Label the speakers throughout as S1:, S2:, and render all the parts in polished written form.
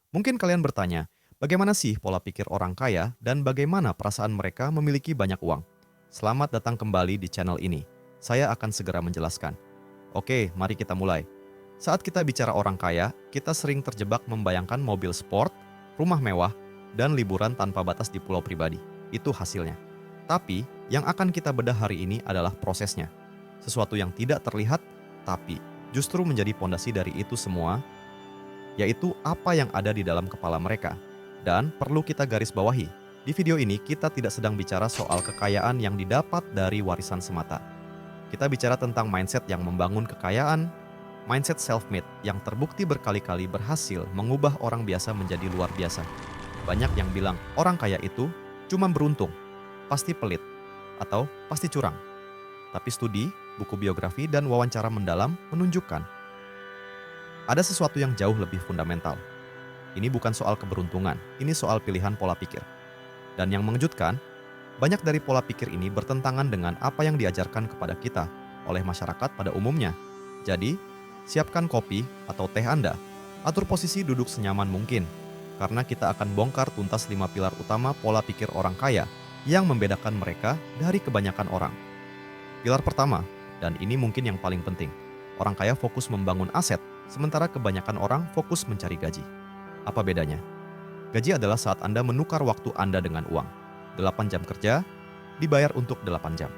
S1: Mungkin kalian bertanya, bagaimana sih pola pikir orang kaya dan bagaimana perasaan mereka memiliki banyak uang? Selamat datang kembali di channel ini. Saya akan segera menjelaskan. Oke, mari kita mulai. Saat kita bicara orang kaya, kita sering terjebak membayangkan mobil sport, rumah mewah, dan liburan tanpa batas di pulau pribadi. Itu hasilnya. Tapi, yang akan kita bedah hari ini adalah prosesnya. Sesuatu yang tidak terlihat, tapi justru menjadi pondasi dari itu semua, yaitu apa yang ada di dalam kepala mereka. Dan perlu kita garis bawahi, di video ini kita tidak sedang bicara soal kekayaan yang didapat dari warisan semata. Kita bicara tentang mindset yang membangun kekayaan, mindset self-made yang terbukti berkali-kali berhasil mengubah orang biasa menjadi luar biasa. Banyak yang bilang orang kaya itu cuma beruntung, pasti pelit, atau pasti curang. Tapi studi, buku biografi, dan wawancara mendalam menunjukkan ada sesuatu yang jauh lebih fundamental. Ini bukan soal keberuntungan, ini soal pilihan pola pikir. Dan yang mengejutkan, banyak dari pola pikir ini bertentangan dengan apa yang diajarkan kepada kita oleh masyarakat pada umumnya. Jadi, siapkan kopi atau teh Anda, atur posisi duduk senyaman mungkin, karena kita akan bongkar tuntas 5 pilar utama pola pikir orang kaya yang membedakan mereka dari kebanyakan orang. Pilar pertama, dan ini mungkin yang paling penting, orang kaya fokus membangun aset, sementara kebanyakan orang fokus mencari gaji. Apa bedanya? Gaji adalah saat Anda menukar waktu Anda dengan uang. 8 jam kerja, dibayar untuk 8 jam.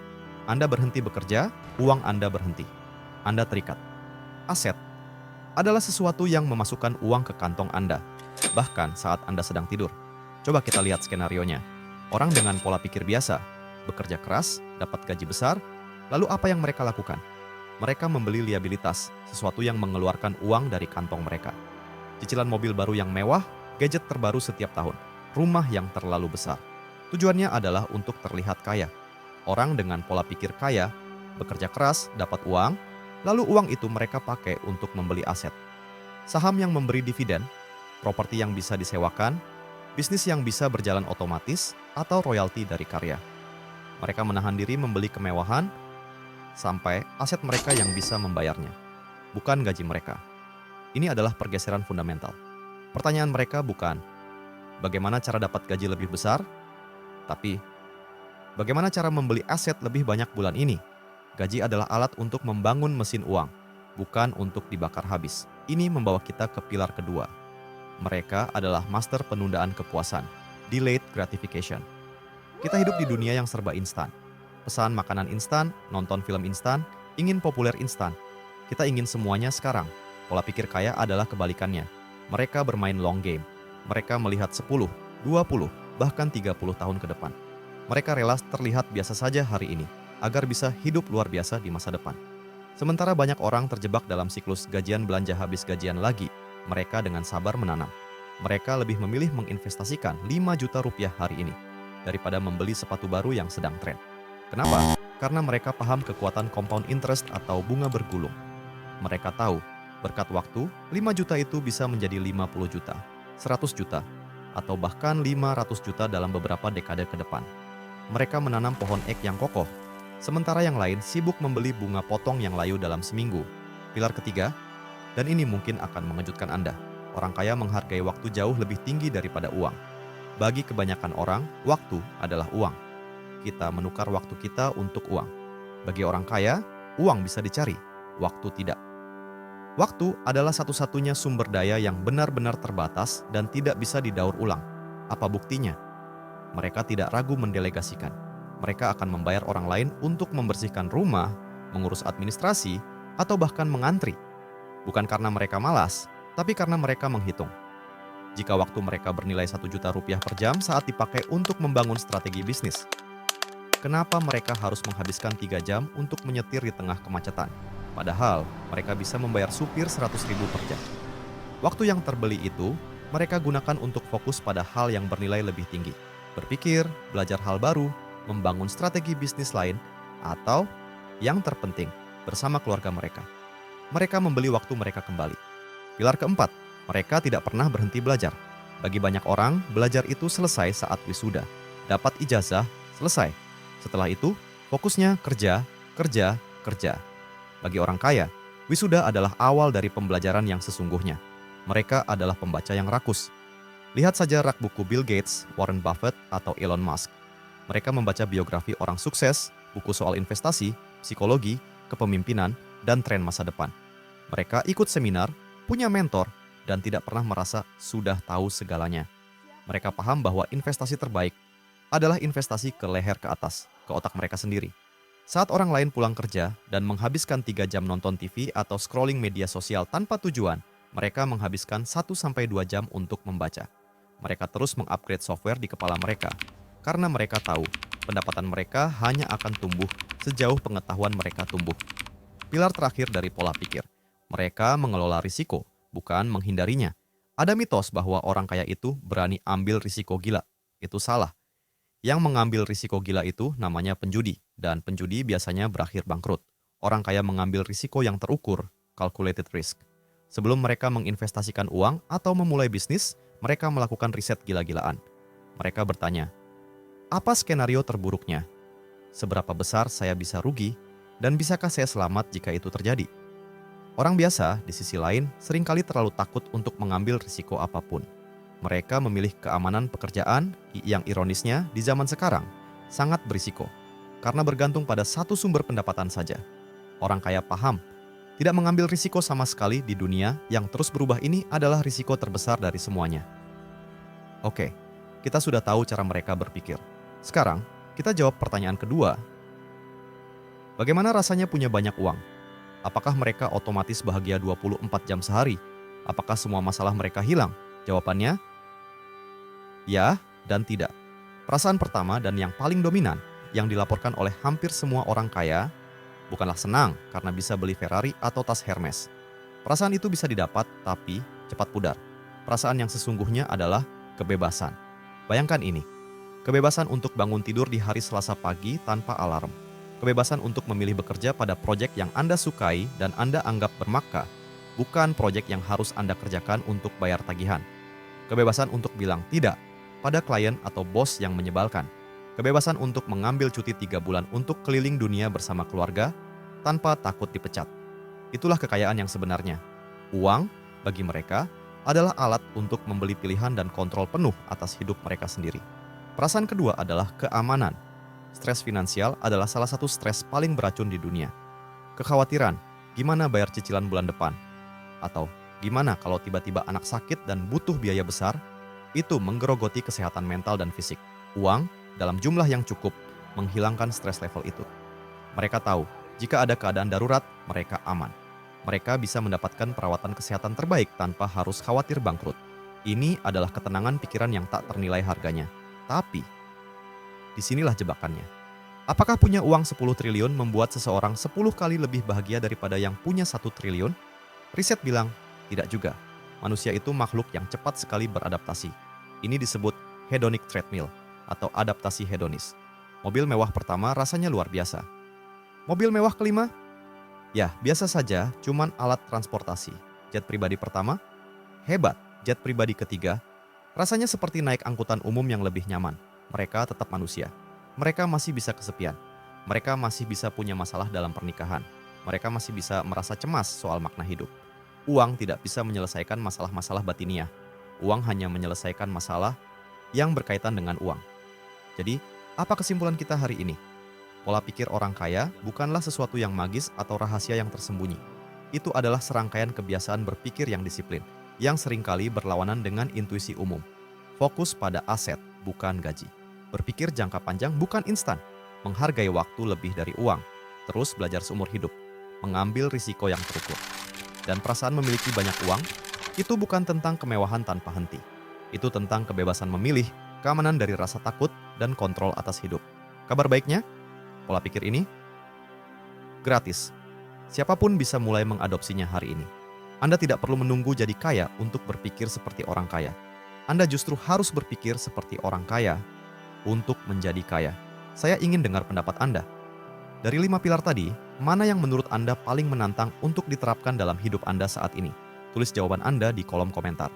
S1: Anda berhenti bekerja, uang Anda berhenti. Anda terikat. Aset adalah sesuatu yang memasukkan uang ke kantong Anda, bahkan saat Anda sedang tidur. Coba kita lihat skenarionya. Orang dengan pola pikir biasa, bekerja keras, dapat gaji besar, lalu apa yang mereka lakukan? Mereka membeli liabilitas, sesuatu yang mengeluarkan uang dari kantong mereka. Cicilan mobil baru yang mewah, gadget terbaru setiap tahun, rumah yang terlalu besar. Tujuannya adalah untuk terlihat kaya. Orang dengan pola pikir kaya, bekerja keras, dapat uang, lalu uang itu mereka pakai untuk membeli aset. Saham yang memberi dividen, properti yang bisa disewakan, bisnis yang bisa berjalan otomatis, atau royalti dari karya. Mereka menahan diri membeli kemewahan sampai aset mereka yang bisa membayarnya, bukan gaji mereka. Ini adalah pergeseran fundamental. Pertanyaan mereka bukan, bagaimana cara dapat gaji lebih besar? Tapi, bagaimana cara membeli aset lebih banyak bulan ini? Gaji adalah alat untuk membangun mesin uang, bukan untuk dibakar habis. Ini membawa kita ke pilar kedua. Mereka adalah master penundaan kepuasan, delayed gratification. Kita hidup di dunia yang serba instan. Pesan makanan instan, nonton film instan, ingin populer instan. Kita ingin semuanya sekarang. Pola pikir kaya adalah kebalikannya. Mereka bermain long game. Mereka melihat 10, 20, bahkan 30 tahun ke depan. Mereka rela terlihat biasa saja hari ini, agar bisa hidup luar biasa di masa depan. Sementara banyak orang terjebak dalam siklus gajian belanja habis gajian lagi, mereka dengan sabar menanam. Mereka lebih memilih menginvestasikan 5 juta rupiah hari ini, daripada membeli sepatu baru yang sedang tren. Kenapa? Karena mereka paham kekuatan compound interest atau bunga bergulung. Mereka tahu, berkat waktu, 5 juta itu bisa menjadi 50 juta, 100 juta, atau bahkan 500 juta dalam beberapa dekade ke depan. Mereka menanam pohon ek yang kokoh, sementara yang lain sibuk membeli bunga potong yang layu dalam seminggu. Pilar ketiga, dan ini mungkin akan mengejutkan Anda, orang kaya menghargai waktu jauh lebih tinggi daripada uang. Bagi kebanyakan orang, waktu adalah uang. Kita menukar waktu kita untuk uang. Bagi orang kaya, uang bisa dicari, waktu tidak. Waktu adalah satu-satunya sumber daya yang benar-benar terbatas dan tidak bisa didaur ulang. Apa buktinya? Mereka tidak ragu mendelegasikan. Mereka akan membayar orang lain untuk membersihkan rumah, mengurus administrasi, atau bahkan mengantri. Bukan karena mereka malas, tapi karena mereka menghitung. Jika waktu mereka bernilai 1 juta rupiah per jam saat dipakai untuk membangun strategi bisnis, kenapa mereka harus menghabiskan 3 jam untuk menyetir di tengah kemacetan? Padahal mereka bisa membayar supir 100.000 per jam. Waktu yang terbeli itu, mereka gunakan untuk fokus pada hal yang bernilai lebih tinggi. Berpikir, belajar hal baru, membangun strategi bisnis lain, atau yang terpenting, bersama keluarga mereka. Mereka membeli waktu mereka kembali. Pilar keempat, mereka tidak pernah berhenti belajar. Bagi banyak orang, belajar itu selesai saat wisuda. Dapat ijazah, selesai. Setelah itu, fokusnya kerja, kerja, kerja. Bagi orang kaya, wisuda adalah awal dari pembelajaran yang sesungguhnya. Mereka adalah pembaca yang rakus. Lihat saja rak buku Bill Gates, Warren Buffett, atau Elon Musk. Mereka membaca biografi orang sukses, buku soal investasi, psikologi, kepemimpinan, dan tren masa depan. Mereka ikut seminar, punya mentor, dan tidak pernah merasa sudah tahu segalanya. Mereka paham bahwa investasi terbaik adalah investasi ke leher ke atas, ke otak mereka sendiri. Saat orang lain pulang kerja dan menghabiskan 3 jam nonton TV atau scrolling media sosial tanpa tujuan, mereka menghabiskan 1-2 jam untuk membaca. Mereka terus mengupgrade software di kepala mereka, karena mereka tahu pendapatan mereka hanya akan tumbuh sejauh pengetahuan mereka tumbuh. Pilar terakhir dari pola pikir, mereka mengelola risiko, bukan menghindarinya. Ada mitos bahwa orang kaya itu berani ambil risiko gila. Itu salah. Yang mengambil risiko gila itu namanya penjudi, dan penjudi biasanya berakhir bangkrut. Orang kaya mengambil risiko yang terukur, calculated risk. Sebelum mereka menginvestasikan uang atau memulai bisnis, mereka melakukan riset gila-gilaan. Mereka bertanya, apa skenario terburuknya? Seberapa besar saya bisa rugi? Dan bisakah saya selamat jika itu terjadi? Orang biasa, di sisi lain, seringkali terlalu takut untuk mengambil risiko apapun. Mereka memilih keamanan pekerjaan yang ironisnya di zaman sekarang sangat berisiko karena bergantung pada satu sumber pendapatan saja. Orang kaya paham, tidak mengambil risiko sama sekali di dunia yang terus berubah ini adalah risiko terbesar dari semuanya. Oke, kita sudah tahu cara mereka berpikir. Sekarang, kita jawab pertanyaan kedua. Bagaimana rasanya punya banyak uang? Apakah mereka otomatis bahagia 24 jam sehari? Apakah semua masalah mereka hilang? Jawabannya, ya dan tidak. Perasaan pertama dan yang paling dominan yang dilaporkan oleh hampir semua orang kaya bukanlah senang karena bisa beli Ferrari atau tas Hermes. Perasaan itu bisa didapat tapi cepat pudar. Perasaan yang sesungguhnya adalah kebebasan. Bayangkan ini, kebebasan untuk bangun tidur di hari Selasa pagi tanpa alarm. Kebebasan untuk memilih bekerja pada proyek yang Anda sukai dan Anda anggap bermakna, bukan proyek yang harus Anda kerjakan untuk bayar tagihan. Kebebasan untuk bilang tidak pada klien atau bos yang menyebalkan. Kebebasan untuk mengambil cuti 3 bulan untuk keliling dunia bersama keluarga tanpa takut dipecat. Itulah kekayaan yang sebenarnya. Uang, bagi mereka, adalah alat untuk membeli pilihan dan kontrol penuh atas hidup mereka sendiri. Perasaan kedua adalah keamanan. Stres finansial adalah salah satu stres paling beracun di dunia. Kekhawatiran, gimana bayar cicilan bulan depan? Atau gimana kalau tiba-tiba anak sakit dan butuh biaya besar? Itu menggerogoti kesehatan mental dan fisik. Uang, dalam jumlah yang cukup, menghilangkan stres level itu. Mereka tahu, jika ada keadaan darurat, mereka aman. Mereka bisa mendapatkan perawatan kesehatan terbaik tanpa harus khawatir bangkrut. Ini adalah ketenangan pikiran yang tak ternilai harganya. Tapi, disinilah jebakannya. Apakah punya uang 10 triliun membuat seseorang 10 kali lebih bahagia daripada yang punya 1 triliun? Riset bilang, tidak juga. Manusia itu makhluk yang cepat sekali beradaptasi. Ini disebut hedonic treadmill atau adaptasi hedonis. Mobil mewah pertama rasanya luar biasa. Mobil mewah kelima? Ya, biasa saja, cuman alat transportasi. Jet pribadi pertama? Hebat. Jet pribadi ketiga? Rasanya seperti naik angkutan umum yang lebih nyaman. Mereka tetap manusia. Mereka masih bisa kesepian. Mereka masih bisa punya masalah dalam pernikahan. Mereka masih bisa merasa cemas soal makna hidup. Uang tidak bisa menyelesaikan masalah-masalah batiniah. Uang hanya menyelesaikan masalah yang berkaitan dengan uang. Jadi, apa kesimpulan kita hari ini? Pola pikir orang kaya bukanlah sesuatu yang magis atau rahasia yang tersembunyi. Itu adalah serangkaian kebiasaan berpikir yang disiplin, yang seringkali berlawanan dengan intuisi umum. Fokus pada aset, bukan gaji. Berpikir jangka panjang bukan instan. Menghargai waktu lebih dari uang. Terus belajar seumur hidup. Mengambil risiko yang terukur. Dan perasaan memiliki banyak uang, itu bukan tentang kemewahan tanpa henti. Itu tentang kebebasan memilih, keamanan dari rasa takut, dan kontrol atas hidup. Kabar baiknya, pola pikir ini gratis. Siapapun bisa mulai mengadopsinya hari ini. Anda tidak perlu menunggu jadi kaya untuk berpikir seperti orang kaya. Anda justru harus berpikir seperti orang kaya untuk menjadi kaya. Saya ingin dengar pendapat Anda. Dari 5 pilar tadi, mana yang menurut Anda paling menantang untuk diterapkan dalam hidup Anda saat ini? Tulis jawaban Anda di kolom komentar.